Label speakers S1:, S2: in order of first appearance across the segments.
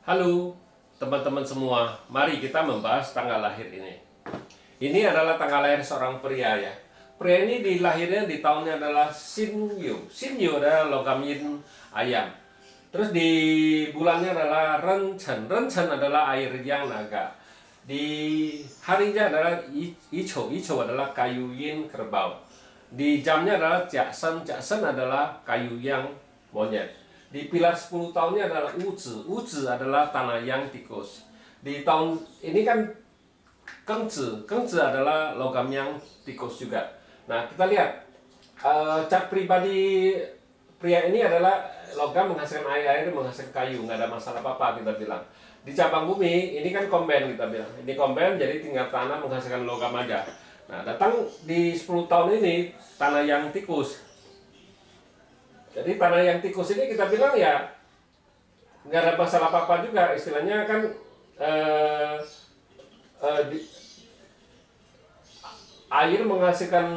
S1: Halo teman-teman semua, mari kita membahas tanggal lahir ini. Ini adalah tanggal lahir seorang pria ya. Pria ini dilahirnya di tahunnya adalah Sinyu. Sinyu adalah logam yin ayam. Terus di bulannya adalah Renchen. Renchen adalah air yang naga. Di harinya adalah Ichou. Ichou adalah kayu yin kerbau. Di jamnya adalah Jiasen. Jiasen adalah kayu yang monyet. Di pilar 10 tahunnya adalah Wuzi. Wuzi adalah tanah yang tikus. Di tahun ini kan Gengzi. Gengzi adalah logam yang tikus juga. Nah, kita lihat cat pribadi pria ini adalah logam menghasilkan air, menghasilkan kayu, nggak ada masalah apa-apa kita bilang. Di cabang bumi ini kan komben kita bilang. Ini komben jadi tinggal tanah menghasilkan logam aja. Nah, datang di 10 tahun ini tanah yang tikus. Jadi tanah yang tikus ini kita bilang ya nggak ada masalah apa-apa juga, istilahnya kan air menghasilkan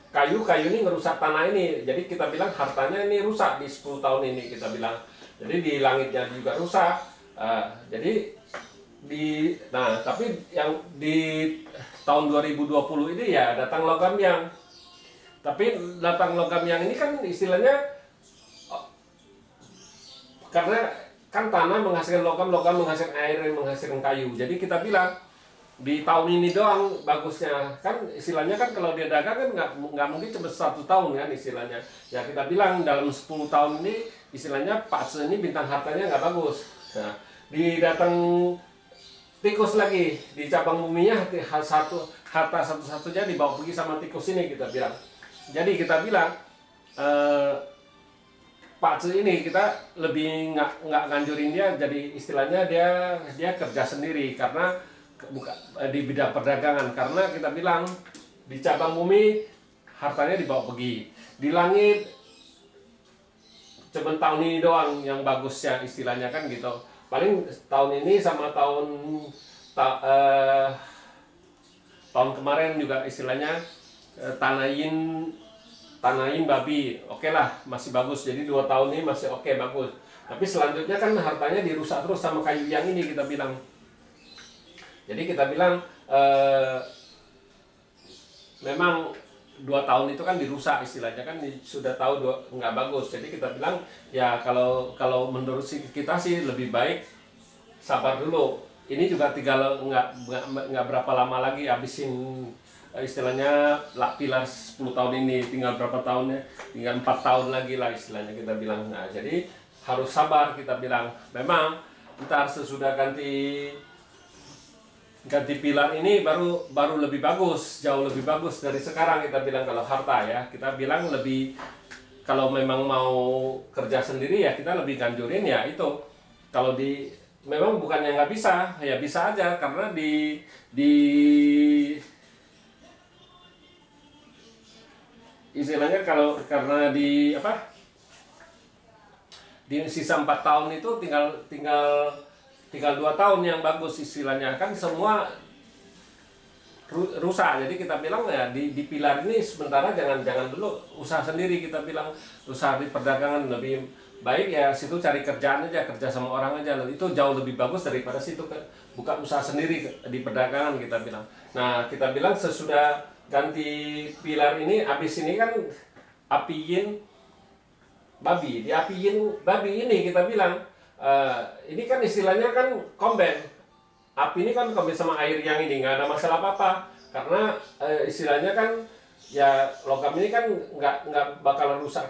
S1: kayu ini ngerusak tanah ini, jadi kita bilang hartanya ini rusak di 10 tahun ini kita bilang. Jadi di langitnya juga rusak. Tapi yang di tahun 2020 ini ya datang logam yang. Tapi datang logam yang ini kan istilahnya karena kan tanah menghasilkan logam menghasilkan air, menghasilkan kayu. Jadi kita bilang di tahun ini doang bagusnya. Kan istilahnya kan kalau dia dagang kan nggak mungkin cuma 1 tahun kan istilahnya. Ya kita bilang dalam 10 tahun ini istilahnya Pak Se ini bintang hartanya nggak bagus. Nah, di datang tikus lagi di cabang buminya harta satu-satunya dibawa pergi sama tikus ini kita bilang. Jadi kita bilang Pak Ce ini kita lebih nggak nganjurin dia, jadi istilahnya dia kerja sendiri karena di bidang perdagangan, karena kita bilang di cabang bumi hartanya dibawa pergi, di langit cuma tahun ini doang yang bagus ya istilahnya kan gitu. Paling tahun ini sama tahun kemarin juga istilahnya tanahin babi, oke lah masih bagus, jadi 2 tahun ini masih oke bagus. Tapi selanjutnya kan hartanya dirusak terus sama kayu yang ini kita bilang. Jadi kita bilang memang 2 tahun itu kan dirusak istilahnya kan sudah tahu nggak bagus. Jadi kita bilang ya kalau menurut kita sih lebih baik sabar dulu. Ini juga tinggal nggak berapa lama lagi habisin istilahnya pilar 10 tahun ini, tinggal berapa tahunnya, tinggal 4 tahun lagi lah istilahnya kita bilang. Nah, jadi harus sabar kita bilang. Memang ntar sesudah ganti pilar ini baru lebih bagus, jauh lebih bagus dari sekarang kita bilang. Kalau harta ya kita bilang lebih, kalau memang mau kerja sendiri ya kita lebih ganjurin ya itu. Kalau memang bukannya nggak bisa, ya bisa aja karena istilahnya karena di sisa 4 tahun itu tinggal 2 tahun yang bagus istilahnya kan, semua rusak. Jadi kita bilang ya di pilar ini sementara jangan dulu usaha sendiri, kita bilang usaha di perdagangan lebih baik ya situ cari kerjaan aja, kerja sama orang aja, itu jauh lebih bagus daripada situ buka usaha sendiri di perdagangan kita bilang. Nah kita bilang sesudah ganti pilar ini, habis ini kan api yin babi. Di api yin babi ini kita bilang ini kan istilahnya kan komben. Api ini kan komben sama air yang ini, nggak ada masalah apa-apa. Karena istilahnya kan ya logam ini kan nggak bakal rusak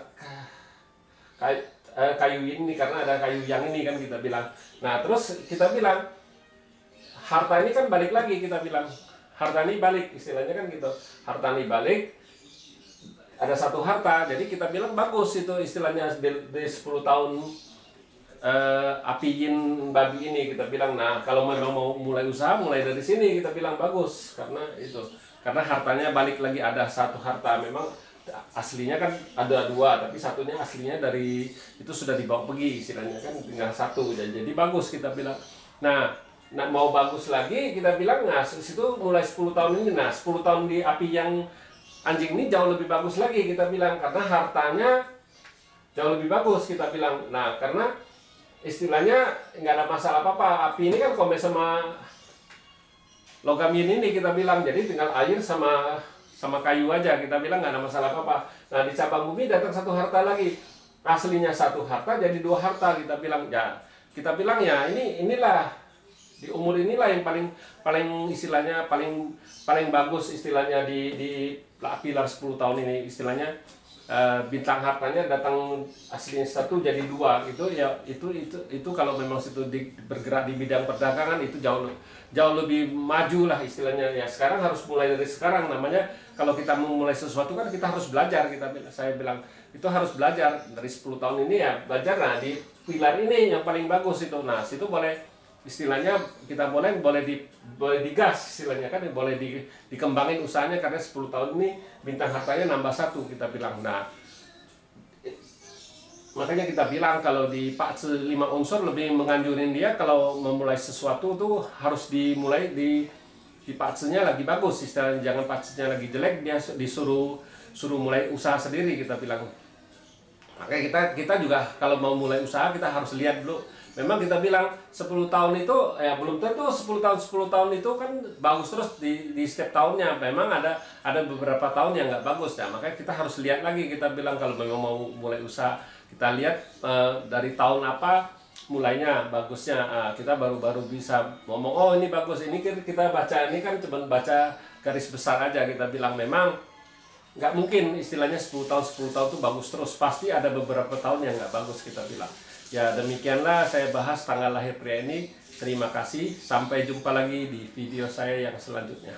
S1: kayu ini karena ada kayu yang ini kan kita bilang. Nah terus kita bilang harta ini kan balik lagi kita bilang. Harta ini balik, istilahnya kan gitu. Harta ini balik, ada satu harta, jadi kita bilang bagus itu istilahnya di 10 tahun api yin babi ini kita bilang. Nah kalau memang mau mulai usaha, mulai dari sini kita bilang bagus, karena itu. Karena hartanya balik lagi, ada satu harta, memang aslinya kan ada 2, tapi satunya aslinya dari itu sudah dibawa pergi istilahnya kan, tinggal 1, jadi bagus kita bilang. Nah mau bagus lagi kita bilang, nah situ mulai 10 tahun ini, nah 10 tahun di api yang anjing ini jauh lebih bagus lagi kita bilang, karena hartanya jauh lebih bagus kita bilang. Nah karena istilahnya nggak ada masalah apa-apa. Api ini kan komen sama logam yin ini kita bilang, jadi tinggal air sama kayu aja, kita bilang nggak ada masalah apa-apa. Nah di cabang bumi datang satu harta lagi, aslinya satu harta jadi dua harta, kita bilang ya inilah di umur inilah yang paling istilahnya paling bagus istilahnya di pilar 10 tahun ini istilahnya. Bintang hartanya datang aslinya satu jadi dua, itu kalau memang situ bergerak di bidang perdagangan itu jauh lebih maju lah istilahnya. Ya sekarang harus mulai dari sekarang, namanya kalau kita memulai sesuatu kan kita harus belajar, saya bilang itu harus belajar dari 10 tahun ini ya belajar. Nah di pilar ini yang paling bagus itu, nah situ boleh istilahnya kita boleh digas istilahnya kan, boleh dikembangin usahanya karena 10 tahun ini bintang hartanya nambah satu, kita bilang. Nah makanya kita bilang kalau di Pak 5 unsur lebih menganjurin dia kalau memulai sesuatu tuh harus dimulai di Pak-nya lagi bagus istilahnya, jangan Pak-nya lagi jelek dia suruh mulai usaha sendiri, kita bilang. Makanya kita juga kalau mau mulai usaha kita harus lihat dulu. Memang kita bilang 10 tahun itu ya belum tentu 10 tahun itu kan bagus terus di setiap tahunnya. Memang ada beberapa tahun yang nggak bagus ya. Makanya kita harus lihat lagi, kita bilang kalau memang mau mulai usaha kita lihat dari tahun apa mulainya bagusnya. Kita baru bisa ngomong oh ini bagus, ini kita baca ini kan cuma baca garis besar aja, kita bilang. Memang nggak mungkin istilahnya 10 tahun itu bagus terus, pasti ada beberapa tahun yang nggak bagus, kita bilang. Ya demikianlah saya bahas tanggal lahir pria ini. Terima kasih, sampai jumpa lagi di video saya yang selanjutnya.